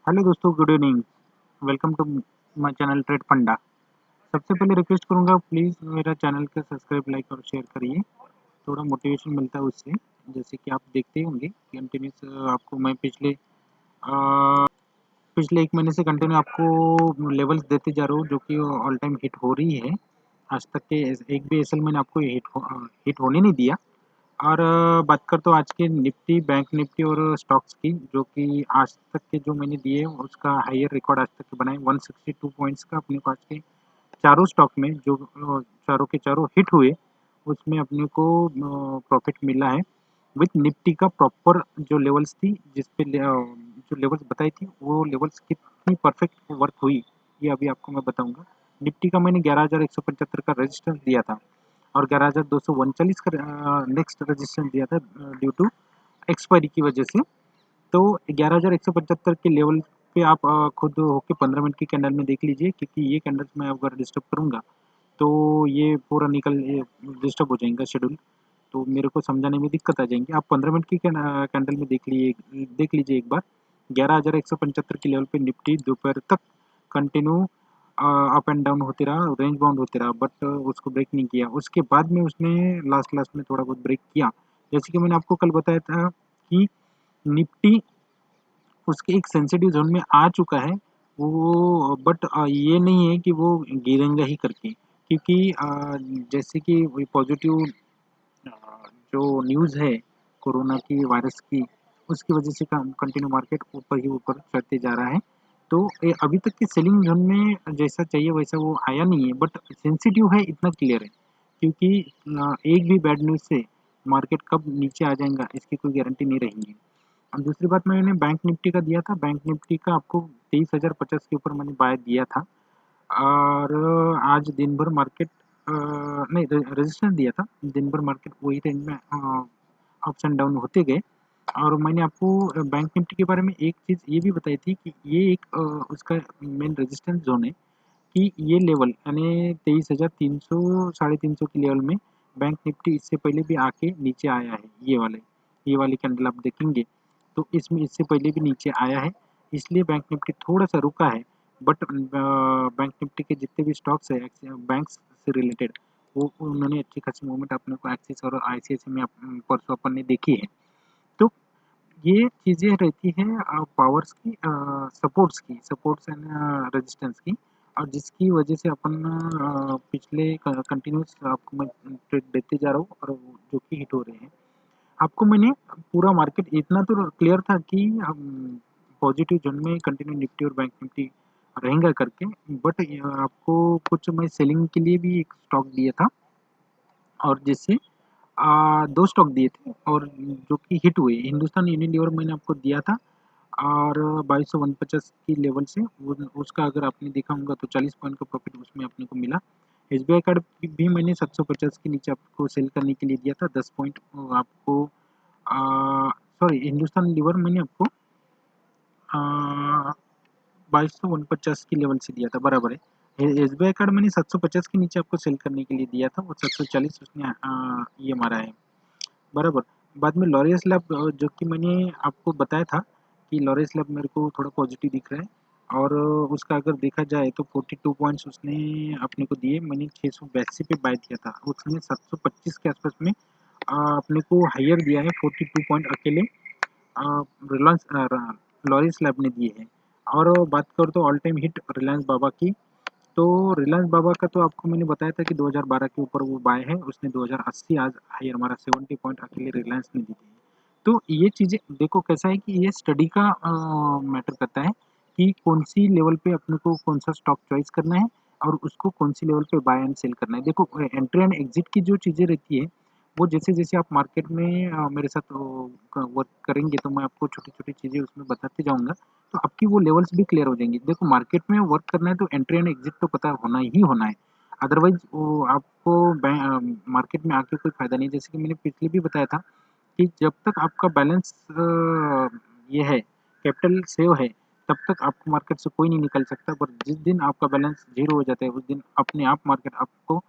Hello दोस्तों, good evening. Welcome to my channel trade funda. सबसे पहले रिक्वेस्ट करूंगा, प्लीज़ मेरा चैनल को सब्सक्राइब, लाइक और शेयर करिए। थोड़ा मोटिवेशन मिलता है उससे। जैसे कि आप देखते ही होंगे कंटिन्यूस आपको मैं पिछले 1 महीने से कंटिन्यू आपको लेवल्स देते जा रहा हूँ, जो कि ऑल टाइम हिट हो रही है। आज तक के एक भी एसएल मैंने आपको हिट होने नहीं दिया। और बात करता हूँ आज के निफ्टी, बैंक निफ्टी और स्टॉक्स की, जो कि आज तक के जो मैंने दिए उसका हायर रिकॉर्ड आज तक के बनाए 162 पॉइंट्स का अपने को आज के चारों स्टॉक में जो चारों के चारों हिट हुए, उसमें अपने को प्रॉफिट मिला है। विथ निफ्टी का प्रॉपर जो लेवल्स थी, जिस पे जो लेवल्स बताई थी, वो लेवल्स कितनी परफेक्ट वर्क हुई, ये अभी आपको मैं बताऊंगा। निफ्टी का मैंने 11,175 का रेजिस्टेंस दिया था और 11,239 का नेक्स्ट रेजिस्टेंस दिया था ड्यू टू एक्सपायरी की वजह से। तो 11,175 के लेवल पे आप खुद होके 15 मिनट की कैंडल में देख लीजिए, क्योंकि ये कैंडल्स मैं अगर डिस्टर्ब करूँगा तो ये पूरा डिस्टर्ब हो जाएगा शेड्यूल, तो मेरे को समझाने में दिक्कत आ जाएंगी। आप 15 मिनट की कैंडल में देख लीजिए एक बार। 11,175 के लेवल पे निफ्टी दोपहर तक कंटिन्यू अप एंड डाउन होते रहा, रेंज बाउंड होते रहा, बट उसको ब्रेक नहीं किया। उसके बाद में उसने लास्ट लास्ट में थोड़ा बहुत ब्रेक किया। जैसे कि मैंने आपको कल बताया था कि निफ्टी उसके एक सेंसिटिव जोन में आ चुका है वो, बट ये नहीं है कि वो गिरेगा ही करके, क्योंकि जैसे कि वही पॉजिटिव जो न्यूज़ है कोरोना की वायरस की, उसकी वजह से कंटिन्यू मार्केट ऊपर ही ऊपर चढ़ते जा रहा है। तो अभी तक की सेलिंग जोन में जैसा चाहिए वैसा वो आया नहीं है, बट सेंसिटिव है, इतना क्लियर है। क्योंकि एक भी बैड न्यूज़ से मार्केट कब नीचे आ जाएगा इसकी कोई गारंटी नहीं रहेगी। और दूसरी बात मैंने बैंक निफ्टी का दिया था, बैंक निफ्टी का आपको 23,050 के ऊपर मैंने बाय दिया था। और आज दिन भर मार्केट नहीं, रेजिस्टेंस दिया था, दिन भर मार्केट वही रेंज में अप्स एंड डाउन होते गए। और मैंने आपको बैंक निफ्टी के बारे में एक चीज़ ये भी बताई थी कि ये एक उसका मेन रेजिस्टेंस जोन है, कि ये लेवल यानी 23,300 350 के लेवल में बैंक निफ्टी इससे पहले भी आके नीचे आया है। ये वाली कैंडल आप देखेंगे तो इसमें इससे पहले भी नीचे आया है, इसलिए बैंक निफ्टी थोड़ा सा रुका है। बट बैंक निफ्टी के जितने भी स्टॉक्स है बैंक्स से रिलेटेड, वो उन्होंने अच्छी खासी मूवमेंट अपने को एक्सिस और आईसीआईसी में परसों अपन ने देखी है। तो ये चीज़ें रहती हैं पावर्स की, सपोर्ट्स एंड रेजिस्टेंस की, और जिसकी वजह से अपन पिछले कंटिन्यूस आपको मैं ट्रेड देते जा रहा हूँ और जो कि हिट हो रहे हैं। आपको मैंने पूरा मार्केट इतना तो क्लियर था कि पॉजिटिव जोन में कंटिन्यू निफ्टी और बैंक निफ्टी रहेंगे करके, बट आपको कुछ मैं सेलिंग के लिए भी एक स्टॉक दिया था, और जिससे 2 स्टॉक दिए थे और जो कि हिट हुए। हिंदुस्तान यूनिलीवर मैंने आपको दिया था और 2249 की लेवल से उसका अगर आपने देखा होगा तो 40 पॉइंट का प्रॉफिट उसमें अपने को मिला। एसबीआई कार्ड भी मैंने 750 के नीचे आपको सेल करने के लिए दिया था, 10 पॉइंट आपको सॉरी, हिंदुस्तान लीवर मैंने आपको 2249 की लेवल से दिया था, बराबर है। एसबीआई कार्ड मैंने 750 के नीचे आपको सेल करने के लिए दिया था, वो 740 उसने ये मारा है, बराबर। बाद में लॉरियस लैब, जो कि मैंने आपको बताया था कि लॉरियस लैब मेरे को थोड़ा पॉजिटिव दिख रहा है, और उसका अगर देखा जाए तो 42 पॉइंट्स उसने अपने को दिए। मैंने 682 पे बाय किया था, उसने 725 के आसपास में अपने को हायर दिया है 42 पॉइंट अकेले रिलायंस लॉरियस लैब ने दिए हैं। और बात करूँ तो ऑल टाइम हिट रिलायंस बाबा की, तो रिलायंस बाबा का तो आपको मैंने बताया था कि 2012 के ऊपर वो बाय है, उसने 2080 आज हाई हमारा 70 पॉइंट अकेले रिलायंस ने दी थी। तो ये चीज़ें देखो कैसा है कि ये स्टडी का मैटर करता है कि कौन सी लेवल पे अपने को कौन सा स्टॉक चॉइस करना है और उसको कौन सी लेवल पे बाय एंड सेल करना है। देखो एंट्री एंड एग्जिट की जो चीज़ें रहती है, वो जैसे जैसे आप मार्केट में मेरे साथ वर्क करेंगे तो मैं आपको छोटी छोटी चीज़ें उसमें बताते जाऊँगा, तो आपकी वो लेवल्स भी क्लियर हो जाएंगी। देखो मार्केट में वर्क करना है तो एंट्री एंड एग्जिट तो पता होना ही होना है, अदरवाइज वो आपको मार्केट में आके कोई फायदा नहीं। जैसे कि मैंने पिछले भी बताया था कि जब तक आपका बैलेंस ये है, कैपिटल सेव है, तब तक आपको मार्केट से कोई नहीं निकल सकता। पर जिस दिन आपका बैलेंस जीरो हो जाता है उस दिन अपने आप मार्केट आपको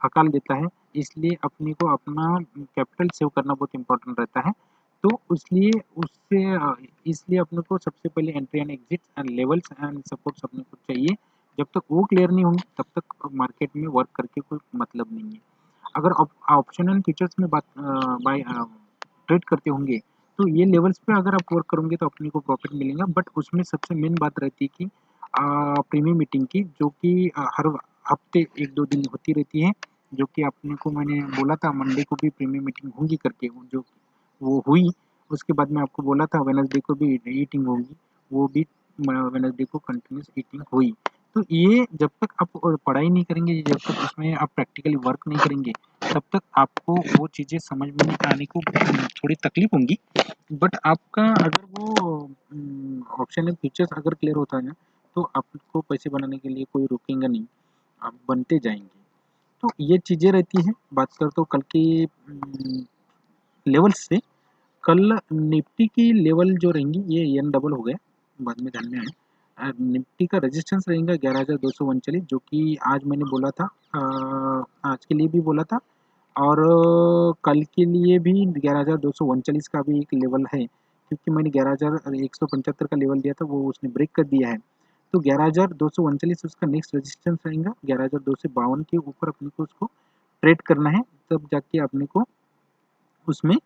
हकाल देता है। इसलिए अपने को अपना कैपिटल सेव करना बहुत इंपॉर्टेंट रहता है। तो इसलिए उससे इसलिए अपने को सबसे पहले entry and exit and levels and supports अपने को चाहिए। जब तक वो क्लियर नहीं होंगे तब तक मार्केट में वर्क करके कोई मतलब नहीं है। अगर ऑप्शन एंड फीचर्स में बात बाय ट्रेड करते होंगे तो ये लेवल्स पे अगर आप वर्क करोगे तो अपने को प्रॉफिट मिलेगा, बट उसमें सबसे मेन बात रहती है कि प्रीमियम मीटिंग की, जो कि हर हफ्ते 1-2 दिन होती रहती है, जो कि अपने को मैंने बोला था मंडे को भी प्रीमियम मीटिंग होंगी करके, जो वो हुई। उसके बाद में आपको बोला था वेडनेसडे को भी ईटिंग होगी, वो भी वेडनेसडे को कंटिन्यूस ईटिंग हुई। तो ये जब तक आप पढ़ाई नहीं करेंगे, जब तक उसमें आप प्रैक्टिकली वर्क नहीं करेंगे, तब तक आपको वो चीज़ें समझ में नहीं आने को थोड़ी तकलीफ होंगी। बट आपका अगर वो ऑप्शन एंड फीचर्स अगर क्लियर होता है ना, तो आपको पैसे बनाने के लिए कोई रोकेगा नहीं, आप बनते जाएंगे। तो ये चीज़ें रहती हैं। बात करते हो कल की लेवल्स से, कल निफ्टी की लेवल जो रहेंगी ये एन डबल हो गया, बाद में ध्यान में आया। निफ्टी का रेजिस्टेंस रहेगा 11,239, जो कि आज मैंने बोला था, आज के लिए भी बोला था, और कल के लिए भी 11,239 का भी एक लेवल है, क्योंकि मैंने 11,175 का लेवल दिया था, वो उसने ब्रेक कर दिया है। तो 11,239 उसका नेक्स्ट रेजिस्टेंस रहेगा। 11,252 के ऊपर अपने को उसको ट्रेड करना है, तब जाके अपने को उसमें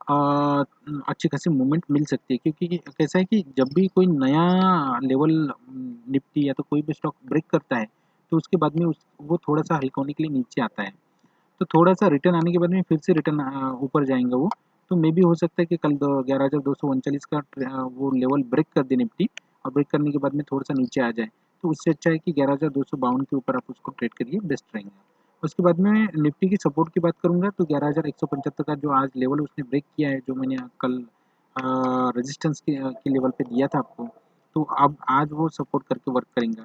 अच्छी खासी मूवमेंट मिल सकती है। क्योंकि कैसा है कि जब भी कोई नया लेवल निफ्टी या तो कोई भी स्टॉक ब्रेक करता है, तो उसके बाद में वो थोड़ा सा हल्का होने के लिए नीचे आता है, तो थोड़ा सा रिटर्न आने के बाद में फिर से रिटर्न ऊपर जाएंगे वो। तो मे भी हो सकता है कि कल 11,239 का वो लेवल ब्रेक कर दे निफ्टी, और ब्रेक करने के बाद में थोड़ा सा नीचे आ जाए। तो उससे अच्छा है कि 11,252 के ऊपर आप उसको ट्रेड करिए, बेस्ट रहेंगे। उसके बाद में निफ्टी की सपोर्ट की बात करूंगा, तो 11,175 का जो आज लेवल उसने ब्रेक किया है, जो मैंने कल रेजिस्टेंस के लेवल पे दिया था आपको, तो अब आज वो सपोर्ट करके वर्क करेंगे।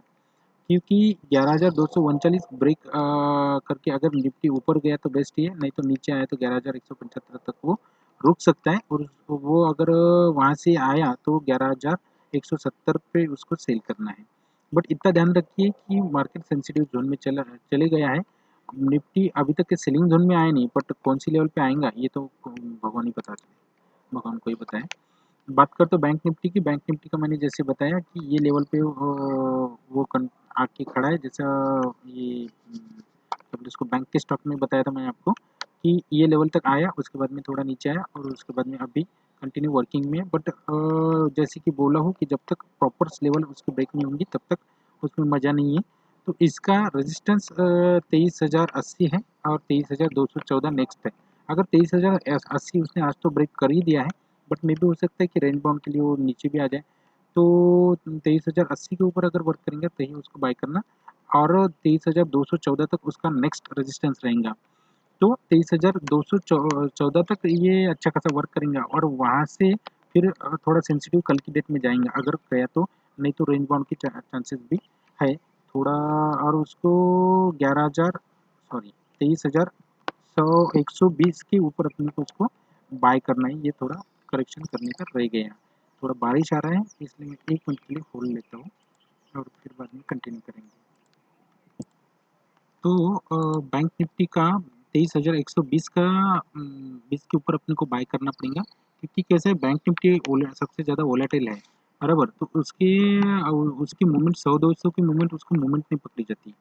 क्योंकि 11,239 ब्रेक करके अगर निफ्टी ऊपर गया तो बेस्ट ही है, नहीं तो नीचे आया तो 11,175 तक वो रुक सकता है, और वो अगर वहाँ से आया तो 11,170 पे उसको सेल करना है। बट इतना ध्यान रखिए कि मार्केट सेंसिटिव जोन में चले गया है। निफ्टी अभी तक के सेलिंग जोन में आया नहीं, बट कौन सी लेवल पे आएगा ये तो भगवान ही पता चले, भगवान को ही पता है। बात करते हैं बैंक निफ्टी की। बैंक निफ्टी का मैंने जैसे बताया कि ये लेवल पे वो आके खड़ा है, जैसा ये जब इसको बैंक के स्टॉक में बताया था मैंने आपको कि ये लेवल तक आया, उसके बाद में थोड़ा नीचे आया, और उसके बाद में अभी कंटिन्यू वर्किंग में। बट जैसे कि बोला हूँ कि जब तक प्रॉपर लेवल उसकी ब्रेक नहीं होंगी तब तक उसमें मज़ा नहीं है। तो इसका रेजिस्टेंस 23,080 है, और 23,214 नेक्स्ट है। अगर 23,080 उसने आज तो ब्रेक कर ही दिया है, बट मे भी हो सकता है कि रेंज बाउंड के लिए वो नीचे भी आ जाए। तो 23,080 के ऊपर अगर वर्क करेंगे तो ही उसको बाय करना, और 23,214 तक उसका नेक्स्ट रेजिस्टेंस रहेगा। तो 23,214 तक ये अच्छा खासा वर्क करेंगे, और वहाँ से फिर थोड़ा सेंसिटिव कल की डेट में जाएंगे अगर गया तो, नहीं तो रेंज बाउंड की चांसेस भी है थोड़ा। और उसको 11,000 सॉरी 23,120 के ऊपर अपने को उसको बाय करना है। ये थोड़ा करेक्शन करने का रह गया, थोड़ा बारिश आ रहा है इसलिए मैं 1 मिनट के लिए होल्ड लेता हूँ, और फिर बाद में कंटिन्यू करेंगे। तो बैंक निफ्टी का 23,120 का 20 के ऊपर अपने को बाय करना पड़ेगा, क्योंकि कैसे है बैंक निफ्टी सबसे ज़्यादा वोलेटाइल है, बराबर। तो उसकी मूवमेंट 100-200 की मूवमेंट उसको मूवमेंट नहीं पकड़ी जाती।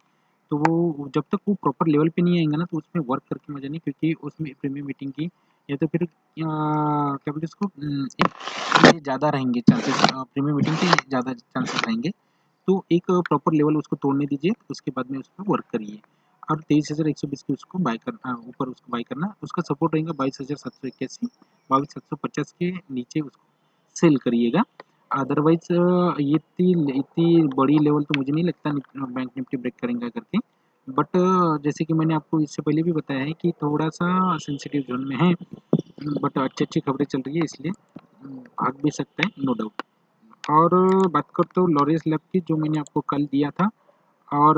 तो वो जब तक वो प्रॉपर लेवल पे नहीं आएंगे ना, तो उसमें वर्क करके मज़ा नहीं, क्योंकि उसमें प्रीमियम मीटिंग की या तो फिर क्या बोलते हैं उसको, ये ज़्यादा रहेंगे चांसेस, प्रीमियम मीटिंग के ज़्यादा चांसेस रहेंगे। तो एक प्रॉपर लेवल उसको तोड़ने दीजिए, उसके बाद में उस पर वर्क करिए। और 23,120 की उसको बाय करना, ऊपर उसको बाय करना, उसका सपोर्ट रहेगा 22,781, 22,750 के नीचे उसको सेल करिएगा। अदरवाइज ये इतनी इतनी बड़ी लेवल तो मुझे नहीं लगता बैंक निफ्टी ब्रेक करेंगे करके। बट जैसे कि मैंने आपको इससे पहले भी बताया है कि थोड़ा सा सेंसिटिव जोन में है, बट अच्छी अच्छी खबरें चल रही है, इसलिए भाग भी सकता है, नो डाउट। और बात करते हो लॉरियस लैब की, जो मैंने आपको कल दिया था, और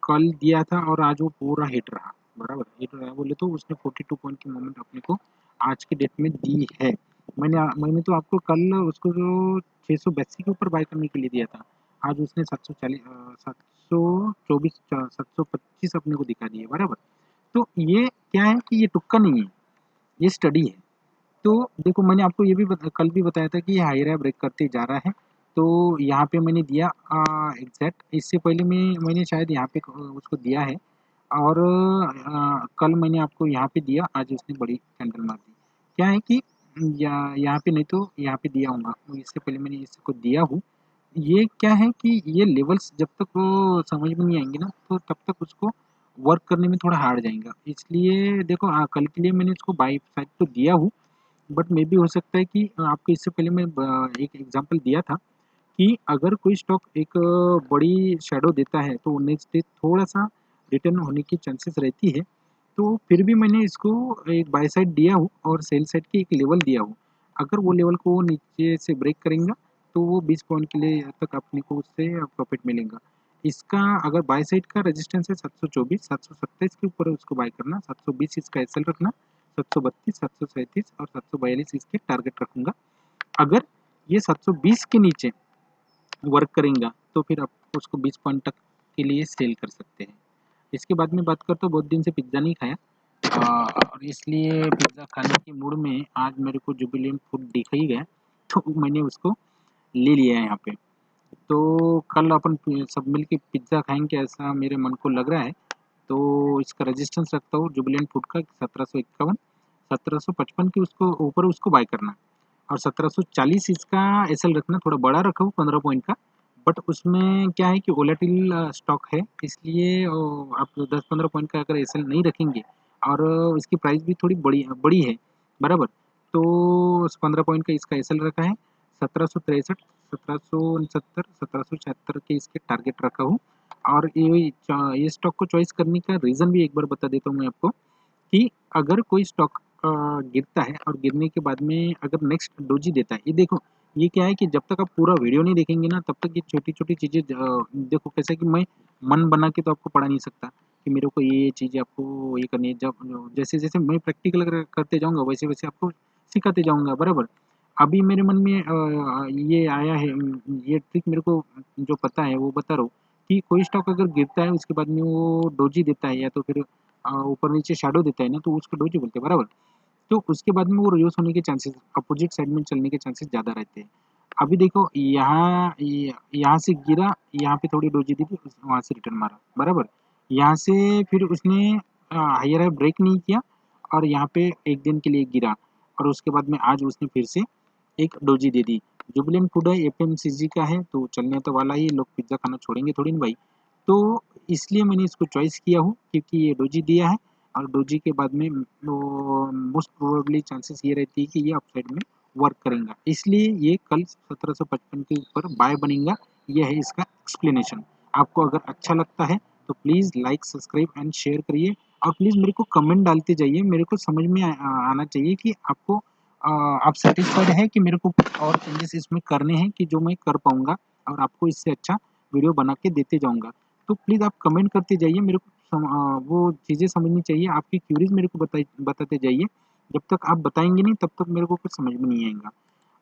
कल दिया था और आज वो पूरा हिट रहा, बराबर हिट रहा बोले तो उसने 42 पॉइंट की मूवमेंट अपने को आज की डेट में दी है। मैंने तो आपको कल उसको जो 682 के ऊपर बाय करने के लिए दिया था, आज उसने 740 724 725 अपने को दिखा दिए, बराबर। तो ये क्या है कि ये तुक्का नहीं है, ये स्टडी है। तो देखो मैंने आपको ये भी कल भी बताया था कि ये हाई ब्रेक करते जा रहा है। तो यहाँ पे मैंने दिया एग्जैक्ट, इससे पहले मैंने शायद यहाँ पे उसको दिया है, और कल मैंने आपको यहाँ पे दिया, आज उसने बड़ी कैंडल मार दी। क्या है कि यहाँ पे नहीं तो यहाँ पे दिया हूँ, इससे पहले मैंने इसको दिया हूँ। ये क्या है कि ये लेवल्स जब तक वो समझ में नहीं आएंगे ना, तो तब तक उसको वर्क करने में थोड़ा हार्ड जाएगा। इसलिए देखो कल के लिए मैंने इसको बाई साइड तो दिया हूँ, बट मे भी हो सकता है कि आपको इससे पहले मैं एक एग्जांपल दिया था कि अगर कोई स्टॉक एक बड़ी शैडो देता है तो नेक्स्ट डे थोड़ा-सा रिटर्न होने की चांसेस रहती है। तो फिर भी मैंने इसको एक बाय साइड दिया हूँ और सेल साइड की एक लेवल दिया हूँ। अगर वो लेवल को नीचे से ब्रेक करेगा तो वो 20 पॉइंट के लिए तक अपने को उससे प्रॉफिट मिलेगा। इसका अगर बाय साइड का रेजिस्टेंस है 724, 727 के ऊपर उसको बाय करना, 720 इसका एसएल रखना, 732, 737 और 742 इसके टारगेट रखूँगा। अगर ये 720 के नीचे वर्क करेगा तो फिर आप उसको 20 पॉइंट तक के लिए सेल कर सकते हैं। इसके बाद में बात करता हूँ, बहुत दिन से पिज़्ज़ा नहीं खाया, और इसलिए पिज़्ज़ा खाने के मूड में आज मेरे को जुबिलेंट फूड दिख ही गया, तो मैंने उसको ले लिया है यहाँ पे। तो कल अपन सब मिल के पिज़्ज़ा खाएँगे ऐसा मेरे मन को लग रहा है। तो इसका रेजिस्टेंस रखता हूँ जुबिलेंट फूड का 1751, 1755 की उसको ऊपर उसको बाय करना, और 1740 इसका एसएल रखना, थोड़ा बड़ा रखा हूँ 15 पॉइंट का। बट उसमें क्या है कि वोलेटिल स्टॉक है, इसलिए आप 10-15 पॉइंट का अगर एसएल नहीं रखेंगे, और इसकी प्राइस भी थोड़ी बड़ी बड़ी है, बराबर। तो 15 पॉइंट का इसका एसएल रखा है, 1763, 1769, 1776 के इसके टारगेट रखा हूँ। और ये स्टॉक को चॉइस करने का रीज़न भी एक बार बता देता हूँ मैं आपको, कि अगर कोई स्टॉक गिरता है और गिरने के बाद में अगर नेक्स्ट डोजी देता है, ये देखो, ये क्या है कि जब तक आप पूरा वीडियो नहीं देखेंगे ना, तब तक ये छोटी-छोटी चीज़ें देखो, कैसा है कि मैं मन बना के तो आपको पढ़ा नहीं सकता कि मेरे को ये चीज़ें आपको ये करनी है। जब जैसे-जैसे मैं प्रैक्टिकल अगर करते जाऊँगा, वैसे-वैसे आपको सिखाते जाऊँगा, बराबर। अभी मेरे मन में ये आया है, ये ट्रिक मेरे को जो पता है वो बता रहा हूँ, कि कोई स्टॉक अगर गिरता है उसके बाद में वो डोजी देता है, या तो फिर ऊपर नीचे शैडो देता है ना, तो उसको डोजी बोलते हैं, बराबर। तो उसके बाद में वो रिवर्स होने के चांसेस, अपोजिट साइड में चलने के चांसेस ज़्यादा रहते हैं। अभी देखो यहाँ से गिरा, यहाँ पे थोड़ी डोजी दी थी, वहाँ से रिटर्न मारा, बराबर। यहाँ से फिर उसने हायर हाई ब्रेक नहीं किया, और यहाँ पे एक दिन के लिए गिरा, और उसके बाद में आज उसने फिर से एक डोजी दे दी। जुबिलेंट फूड है, एफएमसीजी का है, तो चलने तो वाला ही, लोग पिज़्ज़ा खाना छोड़ेंगे थोड़ी ना भाई। तो इसलिए मैंने इसको चॉइस किया हूँ, क्योंकि ये डोजी दिया है, और डोजी के बाद में मोस्ट प्रोबेबली चांसेस ये रहती है कि ये अपसाइड में वर्क करेगा, इसलिए ये कल 1755 के ऊपर बाय बनेगा। ये है इसका एक्सप्लेनेशन। आपको अगर अच्छा लगता है तो please like, subscribe and share करिए, और प्लीज़ मेरे को कमेंट डालते जाइए, मेरे को समझ में आना चाहिए कि आपको आप सैटिस्फाइड हैं कि मेरे को कुछ और चेंजेस इसमें करने हैं, कि जो मैं कर पाऊँगा और आपको इससे अच्छा वीडियो बना के देते जाऊँगा। तो प्लीज़ आप कमेंट करते जाइए, मेरे को वो चीज़ें समझनी चाहिए, आपकी क्यूरीज़ मेरे को बताते जाइए। जब तक आप बताएँगे नहीं, तब तक मेरे को कुछ समझ में नहीं आएगा।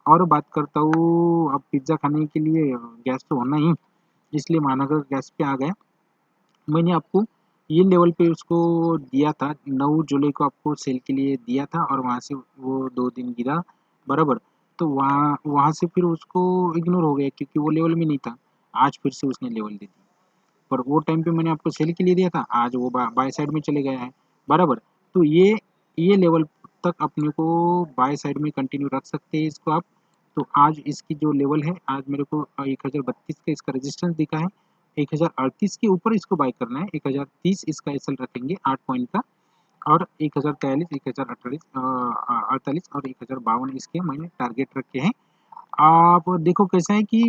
और बात करता हूँ, अब पिज़्ज़ा खाने के लिए गैस तो होना ही, इसलिए महानगर गैस पे आ गया। मैंने आपको ये लेवल पे उसको दिया था, 9 जुलाई को आपको सेल के लिए दिया था, और वहाँ से वो 2 दिन गिरा, बराबर। तो वहाँ वहाँ से फिर उसको इग्नोर हो गया, क्योंकि वो लेवल में नहीं था। आज फिर से उसने लेवल दे दी। पर वो टाइम पे मैंने आपको सेल के लिए दिया था, आज वो बाय साइड में चले गया है, बराबर। तो ये लेवल तक अपने को बाय साइड में कंटिन्यू रख सकते हैं इसको आप। तो आज इसकी जो लेवल है, आज मेरे को 1032 का इसका रेजिस्टेंस दिखा है, 1038 के ऊपर इसको बाय करना है, 1030 इसका एसएल रखेंगे 8 पॉइंट का, और 1043, 1048 48 और 1052 इसके मैंने टारगेट रखे हैं। आप देखो कैसा है कि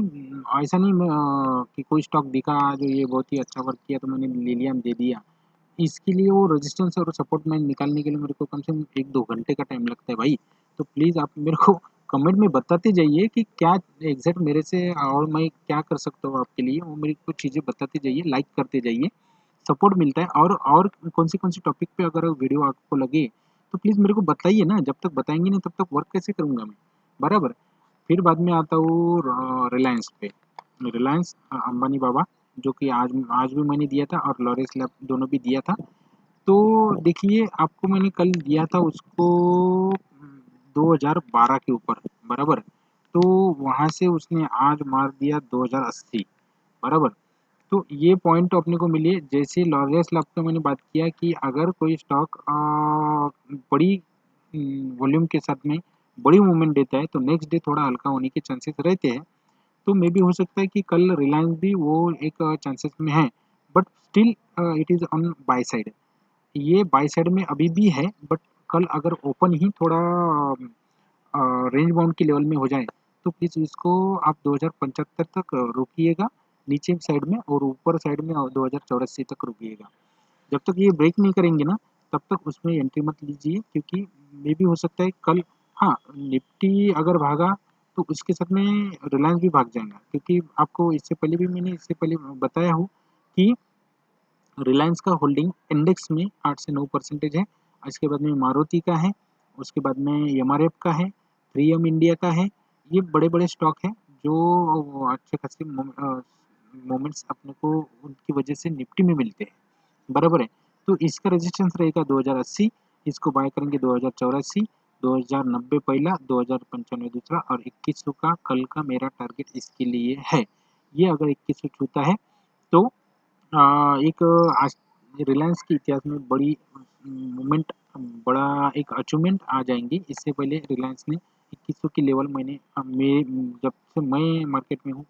ऐसा नहीं कि कोई स्टॉक दिखा जो ये बहुत ही अच्छा वर्क किया तो मैंने ले लिया, दे दिया। इसके लिए वो रेजिस्टेंस और सपोर्ट में निकालने के लिए मेरे को कम से कम 1-2 घंटे का टाइम लगता है भाई। तो प्लीज़ आप मेरे को कमेंट में बताते जाइए कि क्या एग्ज़ैक्ट मेरे से और मैं क्या कर सकता हूँ आपके लिए, वो मेरे को चीज़ें बताते जाइए, लाइक करते जाइए, सपोर्ट मिलता है। और कौन-सी टॉपिक पे अगर वीडियो आपको लगे, तो प्लीज़ मेरे को बताइए ना, जब तक बताएँगे नहीं तब तक वर्क कैसे करूँगा मैं, बराबर? फिर बाद में आता हूँ रिलायंस पे। रिलायंस अंबानी बाबा, जो कि आज भी मैंने दिया था, और लॉरेंस लैब दोनों भी दिया था। तो देखिए, आपको मैंने कल दिया था उसको 2012 के ऊपर, बराबर। तो वहाँ से उसने आज मार दिया 2080, बराबर। तो ये पॉइंट तो अपने को मिली है। जैसे लॉरेंस लैब का मैंने बात किया कि अगर कोई स्टॉक बड़ी वॉल्यूम के साथ में बड़ी मूवमेंट देता है तो नेक्स्ट डे थोड़ा हल्का होने के चांसेस रहते हैं। तो मे बी हो सकता है कि कल रिलायंस भी वो एक चांसेस में है, but still it is on by side. ये बाय साइड में अभी भी है, बट कल अगर ओपन ही थोड़ा रेंज बाउंड की लेवल में हो जाए तो प्लीज़ इसको आप 2075 तक रोकिएगा नीचे साइड में, और ऊपर साइड में 2084 तक रोकिएगा। जब तक ये ब्रेक नहीं करेंगे ना, तब तक उसमें एंट्री मत लीजिए, क्योंकि मे बी हो सकता है कल, हाँ, निफ्टी अगर भागा तो उसके साथ में रिलायंस भी भाग जाएगा, क्योंकि आपको इससे पहले बताया हूँ कि रिलायंस का होल्डिंग इंडेक्स में 8 से 9% है। इसके बाद में मारुति का है, उसके बाद में एमआरएफ का है, 3M इंडिया का है। ये बड़े-बड़े स्टॉक हैं जो अच्छे खासे मोमेंट्स अपने को उनकी वजह से निफ्टी में मिलते हैं, बराबर है। तो इसका रेजिस्टेंस रहेगा 2080, इसको बाय करेंगे 2084, 2090 पहला, 2095 दूसरा, और 2100 का कल का मेरा टारगेट इसके लिए है। ये अगर 2100 छूता है तो एक आज रिलायंस के इतिहास में बड़ी मूवमेंट, बड़ा एक अचीवमेंट आ जाएँगी। इससे पहले रिलायंस ने 2100 की लेवल मैंने जब से मैं मार्केट में हूँ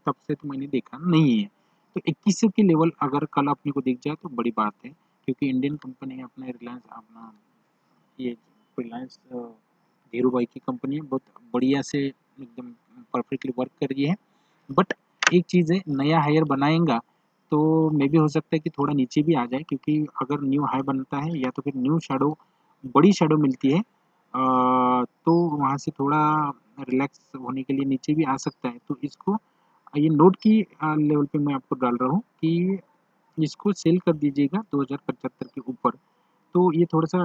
तब से तो मैंने देखा नहीं है। तो 2100 की लेवल अगर कल अपने को दिख जाए तो बड़ी बात है, क्योंकि इंडियन कंपनी है अपना रिलायंस, अपना ये रिलायंस धीरू भाई की कंपनी है, बहुत बढ़िया से एकदम परफेक्टली वर्क कर रही है। बट एक चीज़ है, नया हायर बनाएगा तो मे बी हो सकता है कि थोड़ा नीचे भी आ जाए, क्योंकि अगर न्यू हाई बनता है या तो फिर न्यू शैडो, बड़ी शैडो मिलती है, तो वहाँ से थोड़ा रिलैक्स होने के लिए नीचे भी आ सकता है। तो इसको ये नोट की लेवल पे मैं आपको डाल रहा हूँ कि इसको सेल कर दीजिएगा 2075 के ऊपर। तो ये थोड़ा-सा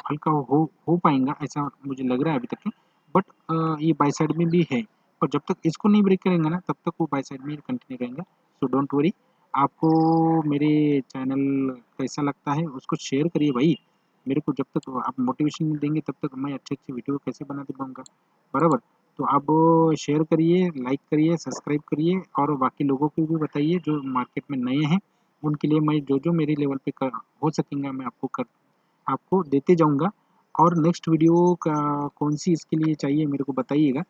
हल्का हो पाएगा ऐसा मुझे लग रहा है अभी तक, बट ये बाय साइड में भी है, और जब तक इसको नहीं ब्रेक करेंगे ना तब तक वो बाय साइड में ही कंटिन्यू रहेंगे। So don't worry. आपको मेरे चैनल कैसा लगता है उसको शेयर करिए भाई। मेरे को जब तक आप मोटिवेशन नहीं देंगे तब तक मैं अच्छे-अच्छे वीडियो कैसे बनाते रहूँगा, बराबर? तो आप शेयर करिए, लाइक करिए, सब्सक्राइब करिए, और बाकी लोगों को भी बताइए जो मार्केट में नए हैं। उनके लिए मैं जो-जो मेरे लेवल पे हो सकेगा मैं आपको देते जाऊँगा। और नेक्स्ट वीडियो का कौन-सी इसके लिए चाहिए मेरे को बताइएगा।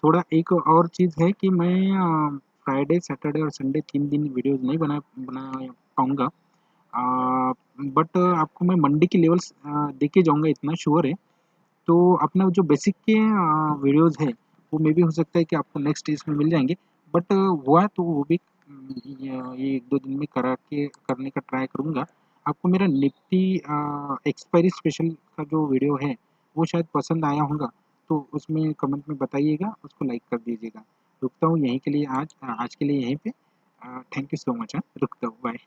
थोड़ा एक और चीज़ है कि मैं फ्राइडे, सैटरडे और संडे 3 दिन वीडियोज़ नहीं बना पाऊँगा। बट आपको मैं मंडे की लेवल्स दे के जाऊँगा, इतना श्योर है। तो अपना जो बेसिक के वीडियोज़ है, वो मे बी हो सकता है कि आपको नेक्स्ट इसमें मिल जाएँगे। बट हुआ तो वो भी ये 1-2 दिन में करने का ट्राई करूँगा। आपको मेरा निफ्टी एक्सपायरी स्पेशल का जो वीडियो है, वो शायद पसंद आया होगा, तो उसमें कमेंट में बताइएगा, उसको लाइक कर दीजिएगा। रुकता हूँ यहीं के लिए आज के लिए यहीं पे। थैंक यू सो मच, रुकता हूँ, बाय।